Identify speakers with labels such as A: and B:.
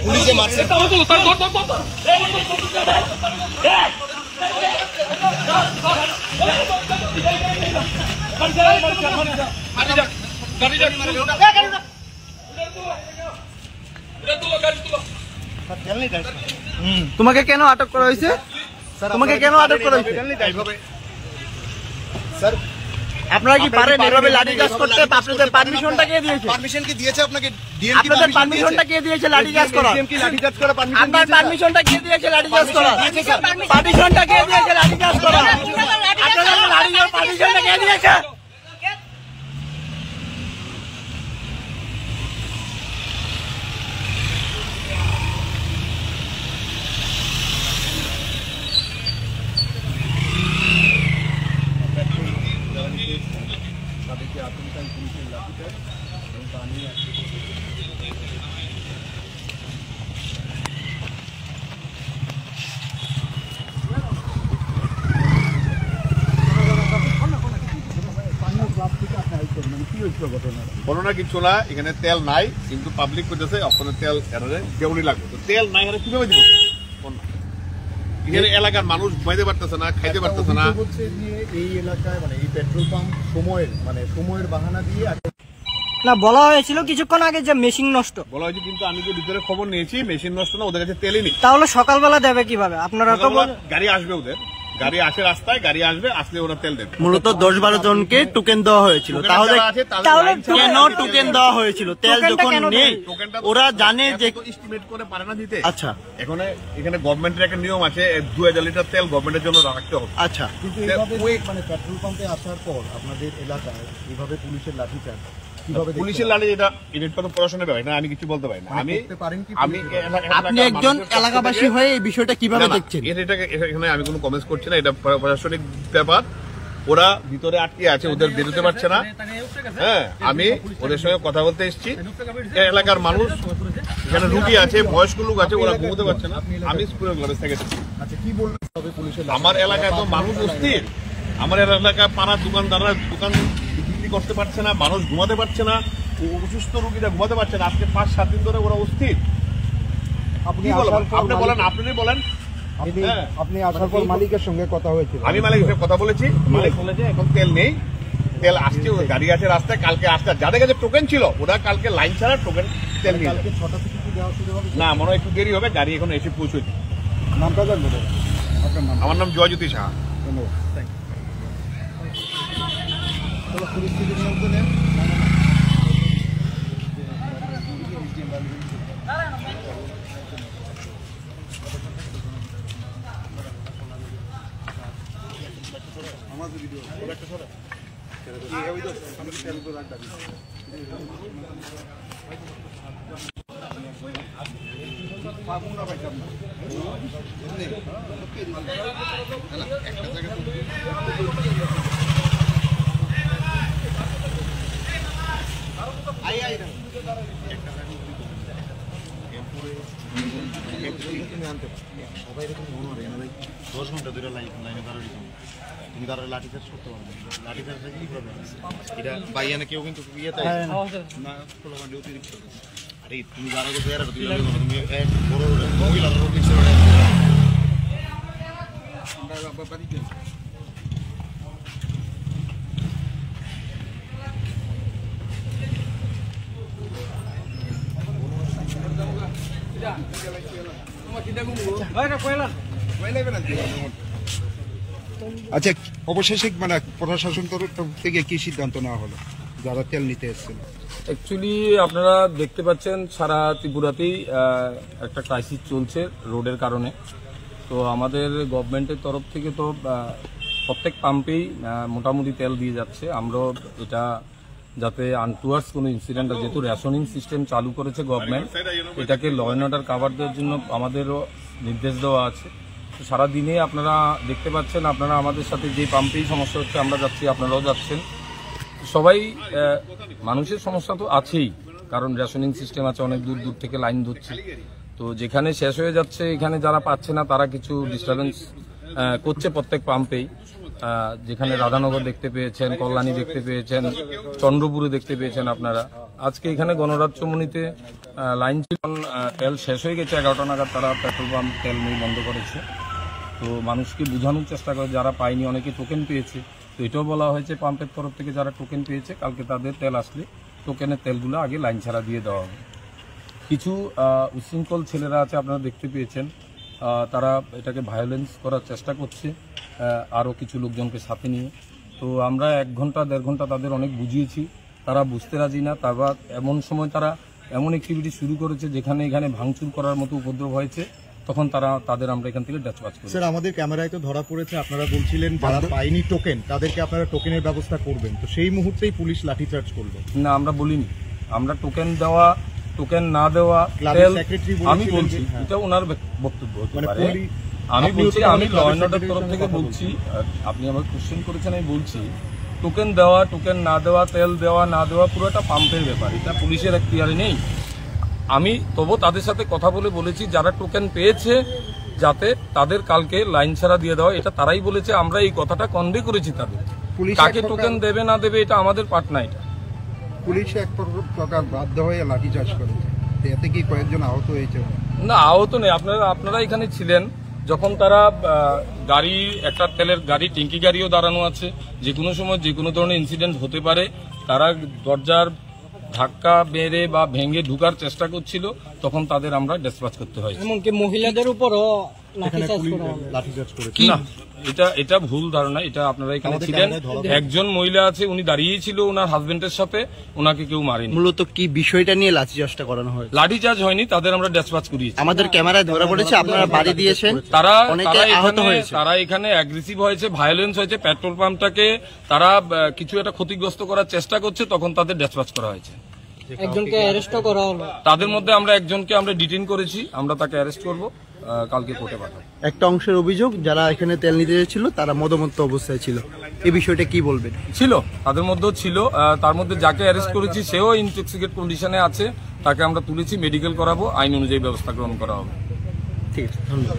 A: পুলিশে মারছে।
B: তোমাকে কেন আটক করা হয়েছে? তোমাকে কেন আটক করা হয়েছে?
A: স্যার
B: আপনারা কি পারেন এভাবে লাঠিচার্জ করতে? আপনাদের পারমিশনটা কে দিয়েছে?
A: পারমিশন কি দিয়েছে আপনাকে?
B: আপনাদের পারমিশনটা কে দিয়েছে লাঠিচার্জ করা?
A: লাঠিচার্জ করা পারমিশন
B: আপনার পারমিশনটা কে দিয়েছে লাঠিচার্জ করা? পারমিশনটা কে দিয়েছে লাঠিচার্জ করা? আপনাদের লাঠিচার্জ পারমিশনটা কে দিয়েছে?
A: তাদেরকে আতঙ্কায় পুলিশের লাঠিচার্জ এবং তা নিয়ে ঘটনা কিছু না। এখানে তেল নাই, কিন্তু পাবলিক করতেছে ওখানে তেল দেউনি লাগবে। তো তেল নাই এখানে কিভাবে দিব? এখানে এলাকার মানুষ ঘুমাইতে পারতেছে না, খাইতে পারতেছে না। হচ্ছে যে এই এলাকায় মানে এই পেট্রোল পাম্প সময়ের বাহানা দিয়ে
B: না, বলা হয়েছিল কিছুক্ষণ আগে যে মেশিন নষ্ট
A: বলা হয়েছে, কিন্তু আমি যে ভিতরে খবর নিয়েছি মেশিন নষ্ট না, ওদের কাছে তেলই নেই।
B: তাহলে সকালবেলা দেবে কিভাবে? আপনারা তো
A: গাড়ি আসবে, ওদের গাড়ি আসে, রাস্তায় গাড়ি আসবে, আসলে ওরা তেল দেবে।
B: মূলত 10-12 জনকে টোকেন দেওয়া হয়েছিল। তাহলে কেন টোকেন দেওয়া হয়েছিল? তেল যখন নেই ওরা জানে যে
A: এস্টিমেট করে পারে না দিতে।
B: আচ্ছা,
A: এখানে গভর্নমেন্টের একটা নিয়ম আছে, 2000 লিটার তেল গভর্নমেন্টের জন্য রাখতে হবে।
B: আচ্ছা,
C: কিন্তু এইভাবে মানে পেট্রোল পাম্পে আসার পর আপনাদের এলাকায় এইভাবে পুলিশের লাঠিচার্জ
A: পুলিশের লাঠি এটা তো পড়াশোনার ব্যাপার না, আমি কিছু বলতে পারি না।
B: আপনি একজন এলাকাবাসী হয়ে এই বিষয়টা কিভাবে দেখছেন?
A: এখানে আমি কোনো কমেন্টস করছি না, এটা প্রশাসনিক ব্যাপার। ওরা ভিতরে আটকে আছে, ওদের বেরোতে পারছে না। হ্যাঁ, আমি ওদের সঙ্গে কথা বলতে এসেছি। এলাকার মানুষ, এখানে রুগী আছে, বয়স্ক লোক আছে, ওরা ঘুমোতে পারছে না। আমি স্কুলের ক্লাবে থেকে আমার এলাকায় তো মানুষ অস্থির। আমার এলাকায় পাড়ার দোকানদাররা দোকান করতে পারছে না, মানুষ ঘুমাতে পারছে না, অসুস্থ রোগীরা ঘুমাতে পারছে না। আজকে 5-7 দিন ধরে ওরা অস্থির। আপনি বলেন,
C: আপনি আসার পর মালিকের সঙ্গে কথা হয়েছিল?
A: আমি মালিকের সঙ্গে কথা বলেছি। মালিক বলেছে এখন তেল নেই, তেল আসছে, গাড়ি আছে রাস্তায়, কালকে আসতে। যাদের কাছে টোকেন ছিল ওরা কালকে লাইন ছাড়া টোকেন তেল নিয়ে যাবে।
C: 6টা থেকে কি দেওয়া শুরু হবে?
A: না, মনে হয় একটু দেরি হবে, গাড়ি এখন এসে পৌঁছবে।
C: নামটা জানবো?
A: আমার নাম জয়জ্যোতি সাহা।
C: ধন্যবাদ। পরিস্থিতি নিয়ন্ত্রণে
D: সবাই এরকম মনে হয় না ভাই, 10 ঘন্টা ধরে লাইনে দাঁড়ালি তুমি দাঁড়ালে লাঠিচার্জ করতে পারবে না। লাঠিচার্জ কি প্রবলেম আছে এটা বাইয়ানে কেউ কিন্তু ইয়েতে না ফলো মানে অতিরিক্ত। আরে তুমি যারা করতে এরা তুমি এক বড় মহিলার রোগ হিসেবে আমরা বাড়িতে
C: আচ্ছা, অবশেষে মানে প্রশাসন তরফ থেকে কি সিদ্ধান্ত নেওয়া হলো যারা তেল নিতে এসেছিল?
E: অ্যাকচুয়ালি আপনারা দেখতে পাচ্ছেন সারা ত্রিপুরাতেই একটা ক্রাইসিস চলছে রোডের কারণে। তো আমাদের গভর্নমেন্টের তরফ থেকে তো প্রত্যেক পাম্পেই মোটামুটি তেল দিয়ে যাচ্ছে। আমরাও এটা যাতে আনটুয়ার্স কোনো ইনসিডেন্ট, যেহেতু রেশনিং সিস্টেম চালু করেছে গভর্নমেন্ট, এটাকে ল অ্যান্ড অর্ডার কাভার দেওয়ার জন্য আমাদেরও নির্দেশ দেওয়া আছে। তো সারাদিনে আপনারা দেখতে পাচ্ছেন, আপনারা আমাদের সাথে যে পাম্পেই সমস্যা হচ্ছে আমরা যাচ্ছি, আপনারাও যাচ্ছেন। সবাই মানুষের সমস্যা তো আছেই, কারণ রেশনিং সিস্টেম আছে, অনেক দূর দূর থেকে লাইন ধরছে। তো যেখানে শেষ হয়ে যাচ্ছে, এখানে যারা পাচ্ছে না তারা কিছু ডিস্টারবেন্স করছে প্রত্যেক পাম্পেই। যেখানে রাধানগর দেখতে পেয়েছেন, কল্যাণী দেখতে পেয়েছেন, চন্দ্রপুরে দেখতে পেয়েছেন আপনারা। আজকে এখানে গণরাজ্যমণিতে লাইন ছিল, তেল শেষ হয়ে গেছে 11টা নাগাদ তারা পেট্রোল পাম্প তেল নিয়ে বন্ধ করেছে। তো মানুষকে বোঝানোর চেষ্টা করে, যারা পায়নি অনেকে টোকেন পেয়েছে। তো এটাও বলা হয়েছে পাম্পের তরফ থেকে যারা টোকেন পেয়েছে কালকে তাদের তেল আসলে টোকেনের তেলগুলো আগে লাইন ছাড়া দিয়ে দেওয়া হবে। কিছু উচ্ছৃঙ্খল ছেলেরা আছে, আপনারা দেখতে পেয়েছেন, তারা এটাকে ভায়োলেন্স করার চেষ্টা করছে আরও কিছু লোকজনকে সাথে নিয়ে। তো আমরা 1 ঘন্টা 1.5 ঘন্টা তাদের অনেক বুঝিয়েছি, তারা বুঝতে রাজি না। তারপর এমন সময় তারা এমন অ্যাক্টিভিটি শুরু করেছে যেখানে এখানে ভাঙচুর করার মতো উপদ্রব হয়েছে, তখন তাদের আমরা এখান থেকে ডিসপাচ করি।
D: স্যার, আমাদের ক্যামেরায় তো ধরা পড়েছে, আপনারা বলছিলেন যারা পায়নি টোকেন তাদেরকে আপনারা টোকেনের ব্যবস্থা করবেন, তো সেই মুহূর্তেই পুলিশ লাঠিচার্জ করলো।
E: না, আমরা বলিনি। আমরা টোকেন দেওয়া, টোকেন না দেওয়া, আমি বলছি এটা ওনার বক্তব্য হতে পারে। আমি বলছি, আমি ল অ্যান্ড অর্ডার তরফ থেকে বলছি, আপনি আমাকে কোশ্চেন করেছেন, আমি বলছি টোকেন দেওয়া, টোকেন না দেওয়া, তেল দেওয়া না দেওয়া পুরোটা পাম্পের ব্যাপার, এটা পুলিশের এখতিয়ারে নেই। আমি তবু তাদের সাথে কথা বলেছি যারা টোকেন পেয়েছে যাতে তাদের কালকে লাইন ছাড়া দিয়ে দেওয়া, এটা তারাই বলেছে। আমরা এই কথাটা কনভে করেছি তাদের, কাকে টোকেন দেবে না দেবে এটা আমাদের পার্ট না। এটা
C: পুলিশ এক প্রকার বাধ্য হয়ে লাঠিচার্জ করেছে, এতে কি কয়েকজন আহত হয়েছে?
E: না, আহত নেই। আপনারা এখানে ছিলেন যখন তারা গাড়ি, একটা তেলের গাড়ি, ট্যাঙ্কি গাড়িও দাঁড়ানো আছে, যে কোনো সময় যে কোনো ধরনের ইনসিডেন্ট হতে পারে। তারা দরজার ধাক্কা মেরে বা ভেঙে ঢুকার চেষ্টা করছিল, তখন তাদের আমরা ডিসপাচ করতে হয়।
F: এমনকি মহিলাদের উপরও
D: লাঠিচার্জ করেছে।
E: না, এটা ভুল ধারণা। এটা আপনারা এখানে ছিলেন, একজন মহিলা আছে, উনি দাঁড়িয়েই ছিল ওনার হাজবেন্ডের সাথে, ওনাকে কেউ মারেনি।
B: মূলত কি বিষয়টা নিয়ে লাঠিচার্জটা করানো হয়?
E: লাঠিচার্জ হয়নি, তাদের আমরা ডিসপাচ করিয়েছি।
B: আমাদের ক্যামেরায় ধরা পড়েছে আপনারা বাড়ি দিয়েছেন,
E: তারা
B: আহত হয়েছে,
E: তারা এখানে অ্যাগ্রেসিভ হয়েছে, ভায়োলেন্স হয়েছে, পেট্রোল পাম্পটাকে তারা কিছু একটা ক্ষতিগ্রস্ত করার চেষ্টা করছে, তখন তাদের ডিসপাচ করা হয়েছে।
F: একজনকে অ্যারেস্টও করা হলো।
E: তাদের মধ্যে আমরা একজনকে আমরা ডিটেইন করেছি, আমরা তাকে অ্যারেস্ট করব, কালকে কোর্টে পাঠাবো।
B: একটা অংশের অভিযোগ যারা এখানে তেল নিতে এসেছিল তারা মদমত্ত অবস্থায় ছিল, এই বিষয়টা কি বলবেন?
E: ছিল, তাদের মধ্যেও ছিল। তার মধ্যে যাকে অ্যারেস্ট করেছি সেও ইনটক্সিকেট কন্ডিশনে আছে, তাকে আমরা তুলেছি, মেডিকেল করাবো, আইন অনুযায়ী ব্যবস্থা গ্রহণ করা হবে।
B: ঠিক আছে, ধন্যবাদ।